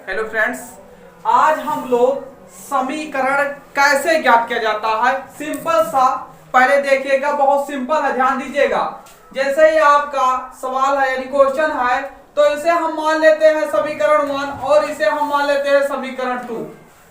Hello friends, आज हम लोग समीकरण कैसे ज्ञात किया जाता है सिंपल सा पहले देखिएगा। बहुत सिंपल है, ध्यान दीजिएगा। जैसे ही आपका सवाल है यानी क्वेश्चन है तो इसे हम मान लेते हैं समीकरण 1 और इसे हम मान लेते हैं समीकरण 2।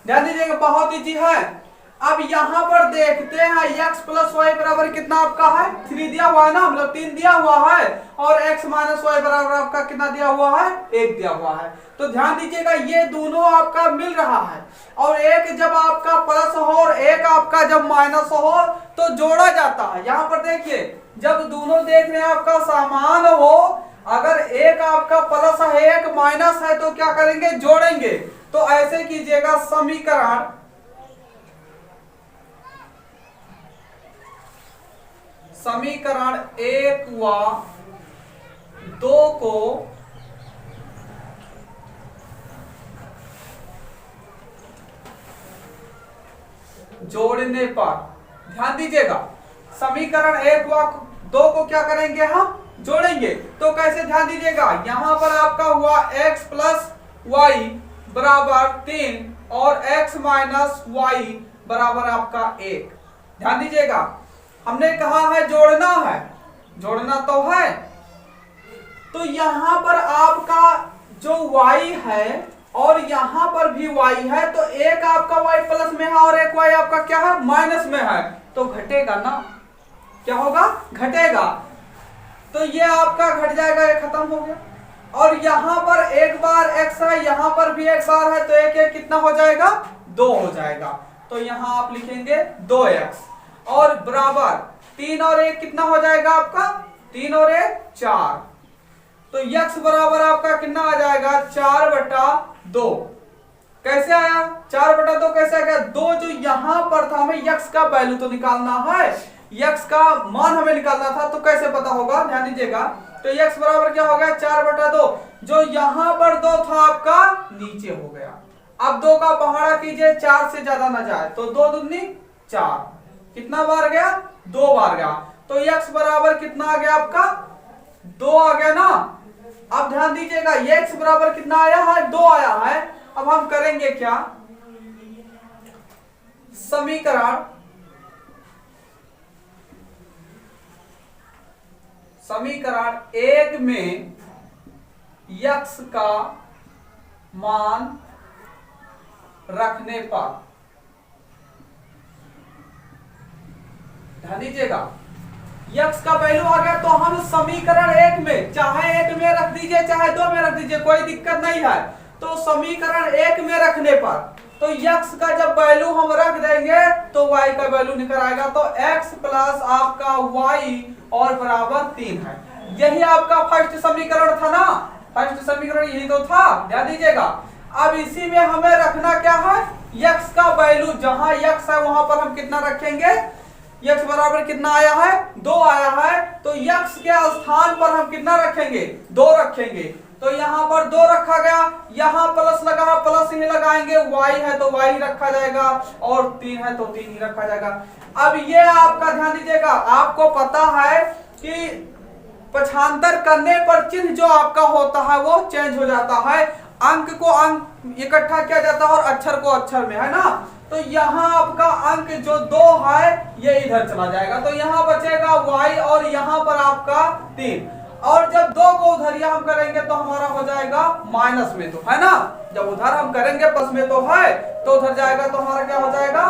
ध्यान दीजिएगा, बहुत इजी है। अब यहाँ पर देखते हैं x प्लस वाई बराबर कितना आपका है 3 दिया हुआ है ना, मतलब 3 दिया हुआ है, और x माइनस वाई बराबर आपका कितना दिया हुआ है 1 दिया हुआ है। तो ध्यान दीजिएगा ये दोनों आपका मिल रहा है, और एक जब आपका प्लस हो और एक आपका जब माइनस हो तो जोड़ा जाता है। यहाँ पर देखिए जब दोनों देख रहे हैं आपका समान हो, अगर एक आपका प्लस है एक माइनस है तो क्या करेंगे, जोड़ेंगे। तो ऐसे कीजिएगा, समीकरण 1 व 2 को जोड़ने पर, ध्यान दीजिएगा, समीकरण 1 व 2 को क्या करेंगे, हम जोड़ेंगे। तो कैसे, ध्यान दीजिएगा, यहां पर आपका हुआ x प्लस वाई बराबर 3 और x माइनस वाई बराबर आपका 1। ध्यान दीजिएगा, हमने कहा है जोड़ना है, जोड़ना तो है। तो यहां पर आपका जो y है और यहां पर भी y है, तो एक आपका y प्लस में है और एक y आपका क्या है माइनस में है, तो घटेगा ना, क्या होगा, घटेगा। तो ये आपका घट जाएगा, ये खत्म हो गया। और यहां पर एक बार x है, यहां पर भी एक बार है, तो एक एक कितना हो जाएगा, 2 हो जाएगा। तो यहां आप लिखेंगे 2x और बराबर 3 और 1 कितना हो जाएगा आपका, 3 और 1 4। तो x बराबर आपका कितना आ जाएगा 4/2। कैसे आया 4/2, कैसे आ गया, 2 जो यहां पर था, हमें x का वैल्यू तो निकालना है, x का मान हमें निकालना था। तो कैसे पता होगा, ध्यान दीजिएगा। तो x बराबर क्या हो गया 4/2, जो यहां पर 2 था आपका नीचे हो गया। अब 2 का पहाड़ा कीजिए, 4 से ज्यादा ना जाए, तो 2 दूनी 4, कितना बार गया, 2 बार गया। तो x बराबर कितना आ गया आपका 2 आ गया ना। अब ध्यान दीजिएगा, x बराबर कितना आया है, 2 आया है। अब हम करेंगे क्या, समीकरण 1 में x का मान रखने पर, ध्यान दीजिएगा, x का वैल्यू आ गया, तो हम समीकरण 1 में, चाहे 1 में रख दीजिए चाहे 2 में रख दीजिए, कोई दिक्कत नहीं है। तो समीकरण 1 में रखने पर, तो x का जब वैल्यू हम रख देंगे तो y का वैल्यू निकल आएगा। तो x प्लस आपका y और बराबर 3 है। यही आपका फर्स्ट समीकरण था ना, फर्स्ट समीकरण यही तो था, ध्यान दीजिएगा। अब इसी में हमें रखना क्या है, x का वैल्यू, जहां x है वहां पर हम कितना रखेंगे, x बराबर कितना आया है 2 आया है, तो x के स्थान पर हम कितना रखेंगे, 2 रखेंगे। तो यहाँ पर 2 रखा गया, यहाँ प्लस लगा, प्लस ही लगाएंगे, y है तो y ही रखा जाएगा, और 3 है तो 3 ही रखा जाएगा। अब ये आपका ध्यान दीजिएगा, आपको पता है कि पक्षांतर करने पर चिन्ह जो आपका होता है वो चेंज हो जाता है, अंक को अंक इकट्ठा किया जाता है और अक्षर को अक्षर में, है ना। तो यहाँ आपका अंक जो 2 है ये इधर चला जाएगा, तो यहाँ बचेगा y और यहाँ पर आपका 3, और जब 2 को उधर हम करेंगे तो हमारा हो जाएगा माइनस में, तो है ना, जब उधर हम करेंगे प्लस में तो है, तो उधर जाएगा तो हमारा क्या हो जाएगा,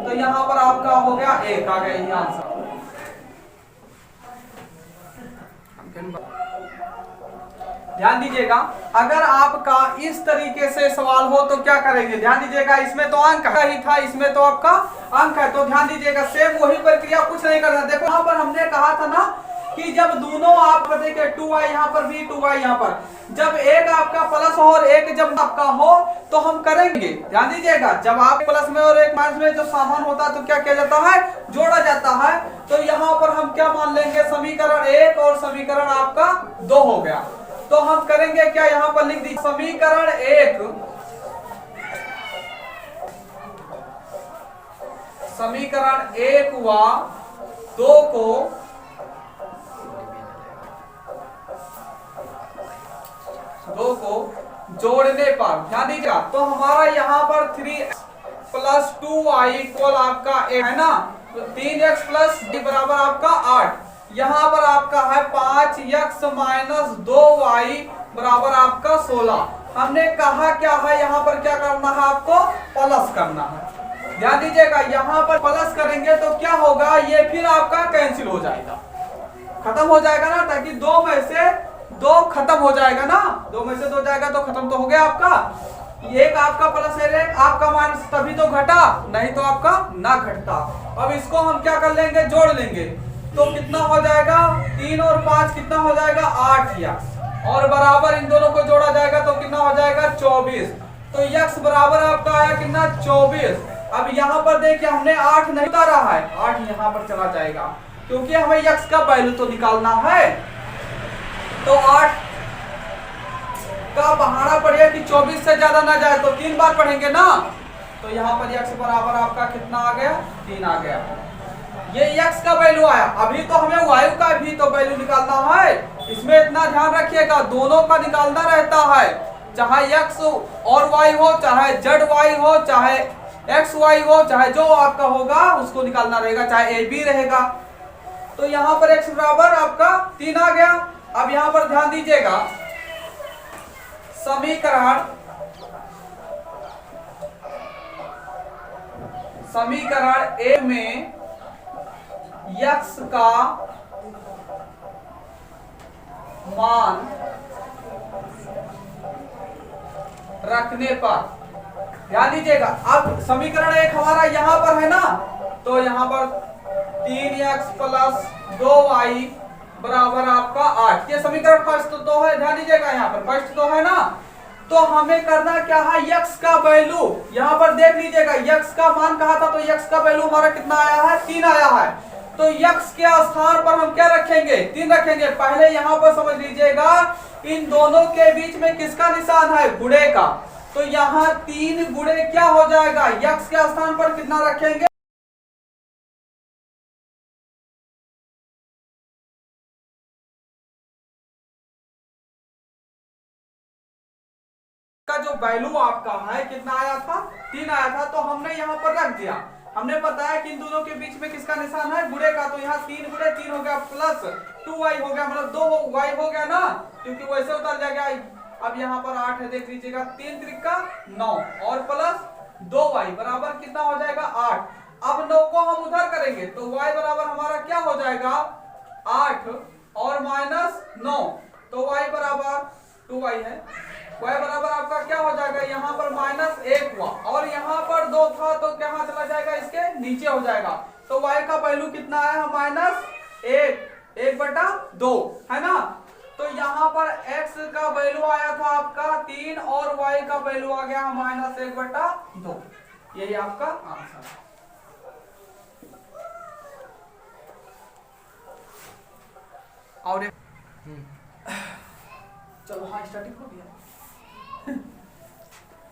तो यहाँ पर आपका हो गया 1 आ गया, यही आंसर। ध्यान दीजिएगा, अगर आपका इस तरीके से सवाल हो तो क्या करेंगे, ध्यान दीजिएगा, इसमें तो अंक ही था, इसमें तो आपका अंक है, तो ध्यान दीजिएगा सेम वही प्रक्रिया, कुछ नहीं करना। देखो यहाँ पर हमने कहा था ना कि जब दोनों आप देखिए 2y यहाँ पर भी 2y यहाँ पर, जब एक आपका प्लस हो और एक जब आपका हो तो हम करेंगे, ध्यान दीजिएगा, जब आप प्लस में और एक माइनस में जो सामान होता है तो क्या किया जाता है, जोड़ा जाता है। तो यहाँ पर हम क्या मान लेंगे, समीकरण 1 और समीकरण आपका 2 हो गया। तो हम करेंगे क्या, यहाँ पर लिख दीजिए समीकरण 1 व 2 को जोड़ने पर ध्यान दीजिएगा, तो हमारा यहाँ पर 3x प्लस 2y इक्वल आपका 8 है ना, तो 3x प्लस d बराबर आपका 8। यहाँ पर आपका है 5x माइनस 2y बराबर आपका 16। हमने कहा क्या है, यहाँ पर क्या करना है, आपको प्लस करना है। ध्यान दीजिएगा, यहाँ पर प्लस करेंगे तो क्या होगा, ये फिर आपका कैंसिल हो जाएगा, खत्म हो जाएगा ना, ताकि 2 में से 2 खत्म हो जाएगा ना, 2 में से 2 जाएगा तो खत्म तो हो गया आपका। एक आपका प्लस है, एक आपका माइनस, तभी तो घटा, नहीं तो आपका ना घटता। अब इसको हम क्या कर लेंगे, जोड़ लेंगे, तो कितना हो जाएगा, 3 और 5 कितना हो जाएगा, 8x, और बराबर इन दोनों को जोड़ा जाएगा तो कितना हो जाएगा, 24। तो x बराबर आपका आया कितना, 24। अब यहाँ पर देखिए हमने 8 नहीं उतारा है, 8 यहाँ पर चला जाएगा, क्योंकि हमें x का वैल्यू तो निकालना है। तो 8 का बहाना पड़ेगा कि 24 से ज्यादा ना जाए, तो 3 बार पढ़ेंगे ना, तो यहाँ पर x बराबर आपका कितना आ गया, 3 आ गया। ये x का वैल्यू आया। अभी तो हमें y का भी तो वैल्यू निकालना है, इसमें इतना ध्यान रखिएगा, दोनों का निकालना रहता है, चाहे x और y हो, चाहे zy हो, चाहे xy हो, चाहे जो आपका होगा उसको निकालना रहेगा, चाहे a b रहेगा। तो यहाँ पर x बराबर आपका 3 आ गया। अब यहाँ पर ध्यान दीजिएगा, समीकरण ए में x का मान रखने पर, ध्यान दीजिएगा, अब समीकरण एक हमारा यहाँ पर है ना, तो यहाँ पर 3x प्लस 2y बराबर आपका 8, ये समीकरण फर्स्ट तो है, ध्यान दीजिएगा, यहाँ पर फर्स्ट तो है ना। तो हमें करना क्या है, x का वैल्यू, यहाँ पर देख लीजिएगा, x का मान कहा था, तो x का वैल्यू हमारा कितना आया है, 3 आया है। तो x के स्थान पर हम क्या रखेंगे, 3 रखेंगे। पहले यहाँ पर समझ लीजिएगा, इन दोनों के बीच में किसका निशान है, गुणे का, तो यहाँ 3 गुणे क्या हो जाएगा, x के स्थान पर कितना रखेंगे, का जो वैल्यू आपका है कितना आया था, 3 आया था, तो हमने यहाँ पर रख दिया। हमने बताया कि इन दोनों के बीच में किसका निशान है, गुणे का, तो यहाँ 3 गुणे 3 हो गया प्लस 2y हो गया, मतलब 2y हो गया ना, क्योंकि वैसे उतर जाएगा। अब यहाँ पर 8 है, देख लीजिएगा, 3 त्रिका 9 और प्लस 2y बराबर कितना हो जाएगा, 8। अब 9 को हम उधर करेंगे तो y बराबर हमारा क्या हो जाएगा, 8 और माइनस 9, तो y बराबर 2y है, y बराबर आपका क्या हो जाएगा, यहाँ पर -1 हुआ, और यहाँ पर 2 था तो कहाँ चला जाएगा, इसके नीचे हो जाएगा। तो y का वैल्यू कितना आया, -1/2 है ना। तो यहाँ पर x का वैल्यू आया था आपका 3 और y का वैल्यू आ गया -1/2, यही आपका आंसर है। और चलो, हाँ स्टार्टिंग हो गया,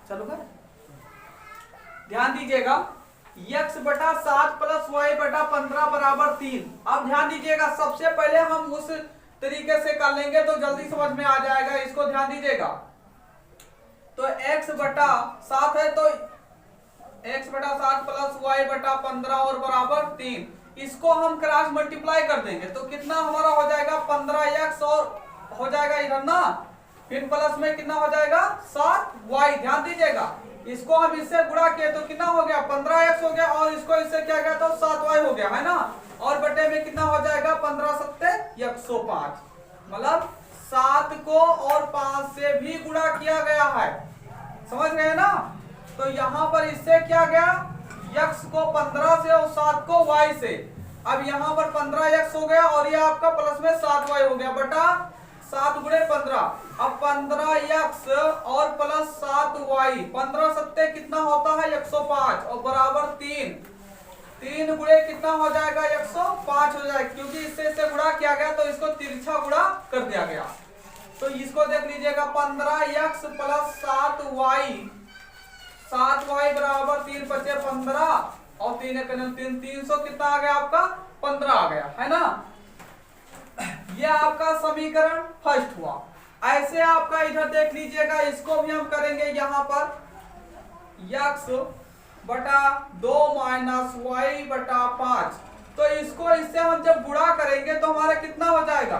चलो कर, ध्यान दीजिएगा, x/7 प्लस y/15 बराबर 3। अब ध्यान दीजिएगा, सबसे पहले हम उस तरीके से कर लेंगे तो जल्दी समझ में आ जाएगा, इसको ध्यान दीजिएगा। तो x/7 है, तो x/7 प्लस y/15 और बराबर 3, इसको हम क्रॉस मल्टीप्लाई कर देंगे तो कितना हमारा हो जाएगा, 15x और हो जाएगा इधर ना, फिर प्लस में कितना हो जाएगा, 7y। ध्यान दीजिएगा, इसको हम इससे गुणा किए तो कितना हो गया, 15x हो गया, और इसको इससे क्या गया तो 7y हो गया, है ना, और बटे में कितना हो जाएगा, 15×7=105, मतलब 7 को और 5 से भी गुणा किया गया है, समझ गए ना। तो यहाँ पर इससे क्या गया, x को 15 से और 7 को y से। अब यहाँ पर 15x हो गया और ये आपका प्लस में 7y हो गया, बटा 7 गुणे 15। अब 15x और प्लस 7y, 15×7 कितना होता है, 105, और बराबर 3 गुणे कितना हो जाएगा, 105 हो जाएगा, क्योंकि इससे गुणा किया गया तो इसको तिरछा गुणा कर दिया गया। तो इसको देख लीजिएगा, 15x प्लस 7y बराबर 3 बचे 15, और 300 कितना आ गया आपका, 15 आ गया, है ना। ये आपका समीकरण फर्स्ट हुआ। ऐसे आपका इधर देख लीजिएगा, इसको भी हम करेंगे यहाँ पर x बटा 2 माइनस वाई बटा 5। तो इसको इससे हम जब गुणा करेंगे तो हमारा कितना हो जाएगा,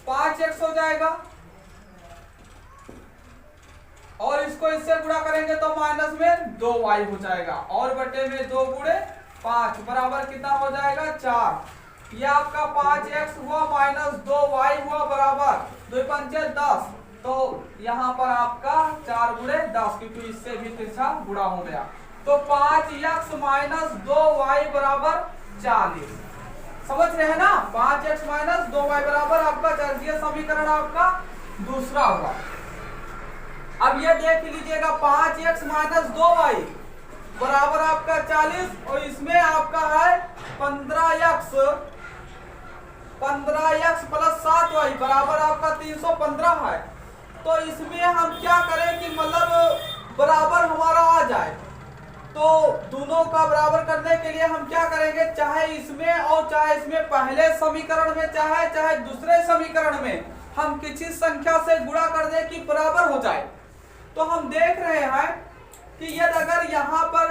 5x हो जाएगा, और इसको इससे गुणा करेंगे तो माइनस में 2y हो जाएगा, और बटे में 2 गुणे 5 बराबर कितना हो जाएगा, 4। ये आपका 5x हुआ माइनस 2y हुआ बराबर 2 पंचे 10। तो यहाँ पर आपका 4 गुणे 10, क्योंकि इससे भी तिरछा गुणा हो गया। तो 5x माइनस 2y बराबर 40। समझ रहे हैं ना, 5x माइनस 2y बराबर आपका 40। ये समीकरण आपका दूसरा होगा। अब ये देख लीजिएगा, 5x माइनस 2y बराबर आपका 40, और इसमें आपका है 15x प्लस 7y बराबर आपका 315 है। तो इसमें हम क्या करें कि मतलब बराबर हमारा आ जाए, तो दोनों का बराबर करने के लिए हम क्या करेंगे, चाहे इसमें और चाहे इसमें, पहले समीकरण में चाहे दूसरे समीकरण में हम किसी संख्या से गुणा कर दें कि बराबर हो जाए। तो हम देख रहे हैं कि यदि अगर यहाँ पर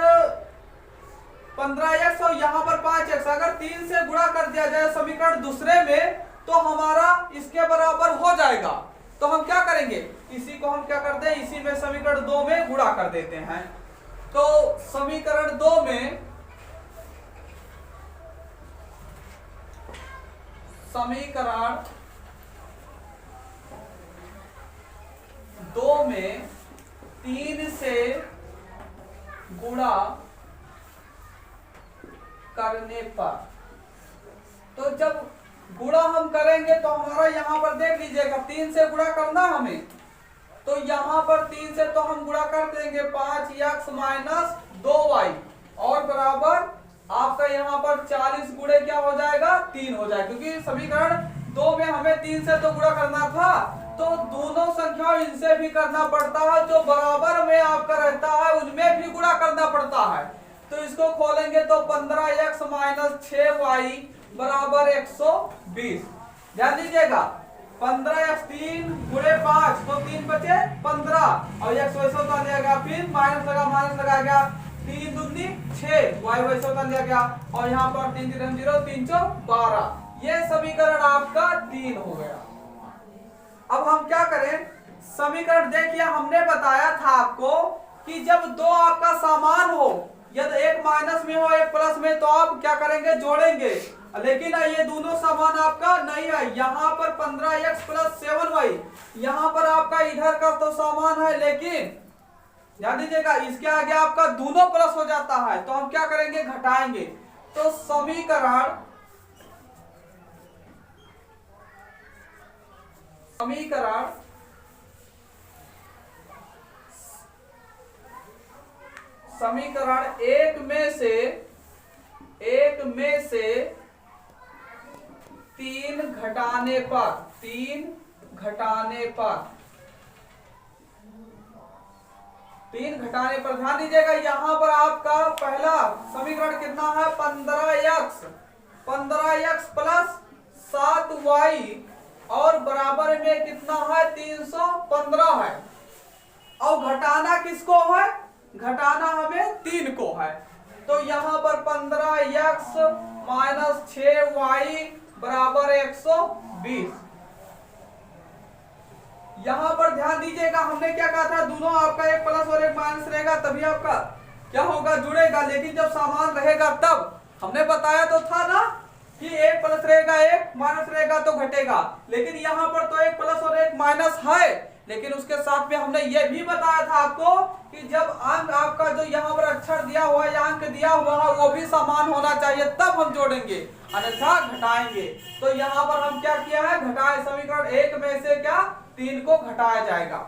15x और यहाँ पर 5x अगर 3 से गुणा कर दिया जाए समीकरण दूसरे में, तो हमारा इसके बराबर हो जाएगा। तो हम क्या करेंगे, इसी को हम क्या करते हैं, इसी में समीकरण 2 में गुणा कर देते हैं। तो समीकरण 2 में समीकरण 2 में 3 से गुणा करने पर, तो जब गुणा हम करेंगे तो हमारा यहाँ पर देख लीजिएगा 3 से गुणा करना हमें, तो यहाँ पर 3 से तो हम गुणा कर देंगे 5x माइनस 2y, और बराबर आपका यहाँ पर 40 गुणे क्या हो जाएगा, 3 हो जाएगा, क्योंकि समीकरण 2 में हमें 3 से तो गुणा करना था, तो दोनों संख्याओं इनसे भी करना पड़ता है, जो बराबर में आपका रहता है उनमें भी गुणा करना पड़ता है। तो इसको खोलेंगे तो 15x माइनस 6y बराबर 120। ध्यान दीजिएगा, 15x 3 गुणे 5 तो 3 बचे 15, और x वैसे उतार दिया गया, फिर माइनस लगा गया, 3 दूनी 6, y वैसे उतार दिया गया, और यहाँ पर 3 3 0 3 12। ये समीकरण आपका 3 हो गया। अब हम क्या करें, समीकरण देखिए, हमने बताया था आपको कि जब दो आपका समान हो, यदि एक माइनस में हो एक प्लस में, तो आप क्या करेंगे, जोड़ेंगे। लेकिन ये दोनों समान आपका नहीं है, यहाँ पर 15x प्लस 7y, यहाँ पर आपका इधर का तो समान है, लेकिन ध्यान दीजिएगा इसके आगे आपका दोनों प्लस हो जाता है, तो हम क्या करेंगे, घटाएंगे। तो समीकरण एक में से 3 घटाने पर ध्यान दीजिएगा, यहां पर आपका पहला समीकरण कितना है, 15x प्लस 7y, और बराबर में कितना है, 315 है। और घटाना किसको है, घटाना हमें 3 को है। तो यहाँ पर 15x माइनस 6y बराबर 120। यहाँ पर ध्यान दीजिएगा, हमने क्या कहा था, दोनों आपका एक प्लस और एक माइनस रहेगा तभी आपका क्या होगा, जुड़ेगा। लेकिन जब समान रहेगा तब हमने बताया तो था ना कि एक प्लस रहेगा एक माइनस रहेगा तो घटेगा। लेकिन यहाँ पर तो एक प्लस और एक माइनस है, लेकिन उसके साथ में हमने ये भी बताया था आपको कि जब अंक आपका जो यहाँ पर अक्षर दिया हुआ है या अंक दिया हुआ है वो भी समान होना चाहिए, तब हम जोड़ेंगे, अन्यथा घटाएंगे। तो यहाँ पर हम क्या किया है, घटाए, समीकरण 1 में से क्या 3 को घटाया जाएगा।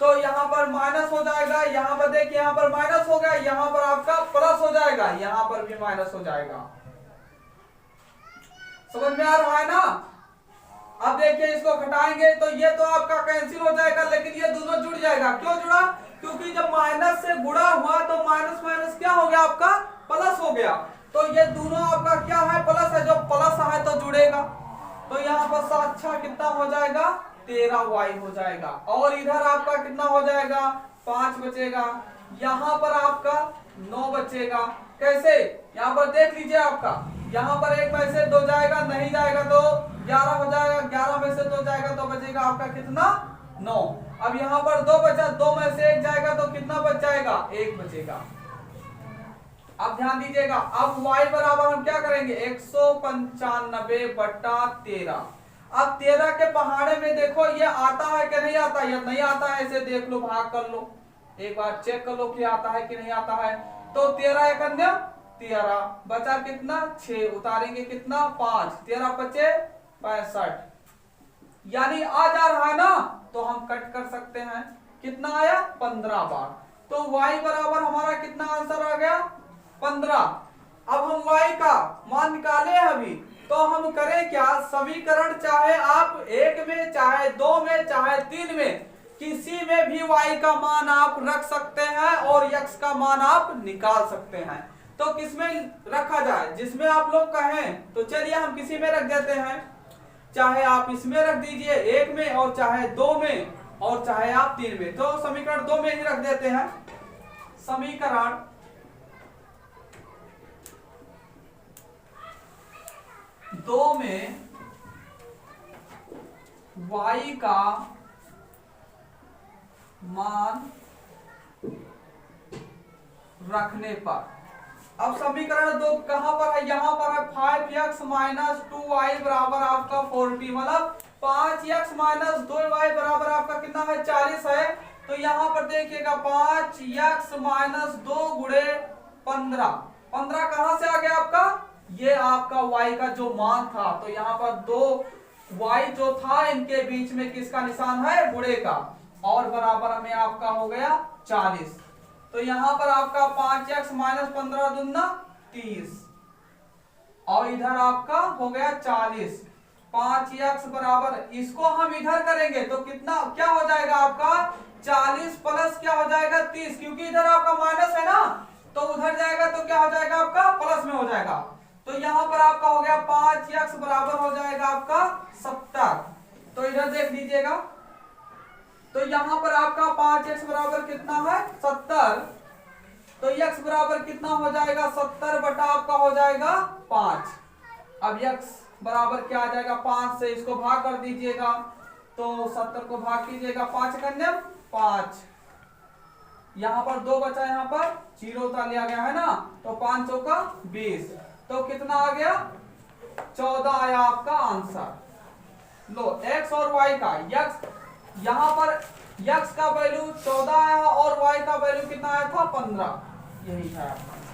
तो यहाँ पर माइनस हो जाएगा, यहाँ पर देखिए यहाँ पर माइनस हो गया, यहाँ पर आपका प्लस हो जाएगा, यहाँ पर भी माइनस हो जाएगा। समझ में आ रहा है ना। अब देखिए इसको घटाएंगे तो ये तो आपका कैंसिल हो जाएगा, लेकिन ये दोनों जुड़ जाएगा। क्यों जुड़ा, क्योंकि जब माइनस से गुणा हुआ तो माइनस माइनस क्या हो गया, आपका प्लस हो गया। तो ये दोनों आपका क्या है, प्लस है, जो प्लस है तो जुड़ेगा। तो यहाँ पर 7 कितना हो जाएगा, 13y हो जाएगा। और इधर आपका कितना हो जाएगा, 5 बचेगा। यहाँ पर आपका 9 बचेगा। कैसे, यहाँ पर देख लीजिए, आपका यहाँ पर 1 में से 2 जाएगा, नहीं जाएगा तो 11 हो जाएगा, 11 में से 2 जाएगा तो बचेगा आपका कितना, 9। अब यहाँ पर 2 बचा, 2 में से 1 जाएगा तो कितना बच जाएगा, 1 बचेगा। अब ध्यान दीजिएगा, अब y बराबर हम क्या करेंगे, 195 बटा 13। अब 13 के पहाड़े में देखो ये आता है कि नहीं आता, या नहीं आता है, ऐसे देख लो, भाग कर लो, एक बार चेक कर लो कि आता है कि नहीं आता है। तो 13 एक अन्य 13, बचा कितना 6, उतारेंगे कितना 5, 13 बचे 65, यानी आ जा रहा है ना, तो हम कट कर सकते हैं। कितना आया, 15 बार। तो y बराबर हमारा कितना आंसर आ गया, 15। अब हम y का मान निकाले अभी, तो हम करें क्या, समीकरण चाहे आप 1 में, चाहे 2 में, चाहे 3 में, किसी में भी y का मान आप रख सकते हैं और x का मान आप निकाल सकते हैं। तो किसमें रखा जाए, जिसमें आप लोग कहें, तो चलिए हम किसी में रख देते हैं। चाहे आप इसमें रख दीजिए 1 में, और चाहे 2 में, और चाहे आप 3 में। तो समीकरण 2 में ही रख देते हैं। समीकरण 2 में y का मान रखने पर, अब समीकरण 2 कहां पर है, यहां पर है 5x माइनस 2y बराबर आपका 40, मतलब 5x माइनस 2y बराबर आपका कितना है, 40 है। तो यहां पर देखिएगा 5x माइनस 2 गुणे 15, 15 कहां से आ गया आपका, ये आपका y का जो मान था। तो यहाँ पर 2y जो था, इनके बीच में किसका निशान है, गुणे का, और बराबर में आपका हो गया 40। तो यहाँ पर आपका 5x माइनस 15 दूना 30, और इधर आपका हो गया 40। 5x बराबर, इसको हम इधर करेंगे तो कितना क्या हो जाएगा आपका, 40 प्लस क्या हो जाएगा 30, क्योंकि इधर आपका माइनस है ना, तो उधर जाएगा तो क्या हो जाएगा आपका, प्लस में हो जाएगा। तो यहाँ पर आपका हो गया 5x बराबर हो जाएगा आपका 70। तो इधर देख लीजिएगा, तो यहाँ पर आपका 5x बराबर कितना है, 70। तो x बराबर कितना हो जाएगा, 70 बटा आपका हो जाएगा 5। अब x बराबर क्या आ जाएगा, 5 से इसको भाग कर दीजिएगा, तो 70 को भाग कीजिएगा, 5 कन्या 5, यहाँ पर 2 बचा, यहाँ पर 0 उतार लिया गया है ना, तो 5 चौका 20, तो कितना आ गया, 14 आया आपका आंसर। लो x और y का, x यहाँ पर x का वैल्यू 14 आया और y का वैल्यू कितना आया था, 15, यही है आपका।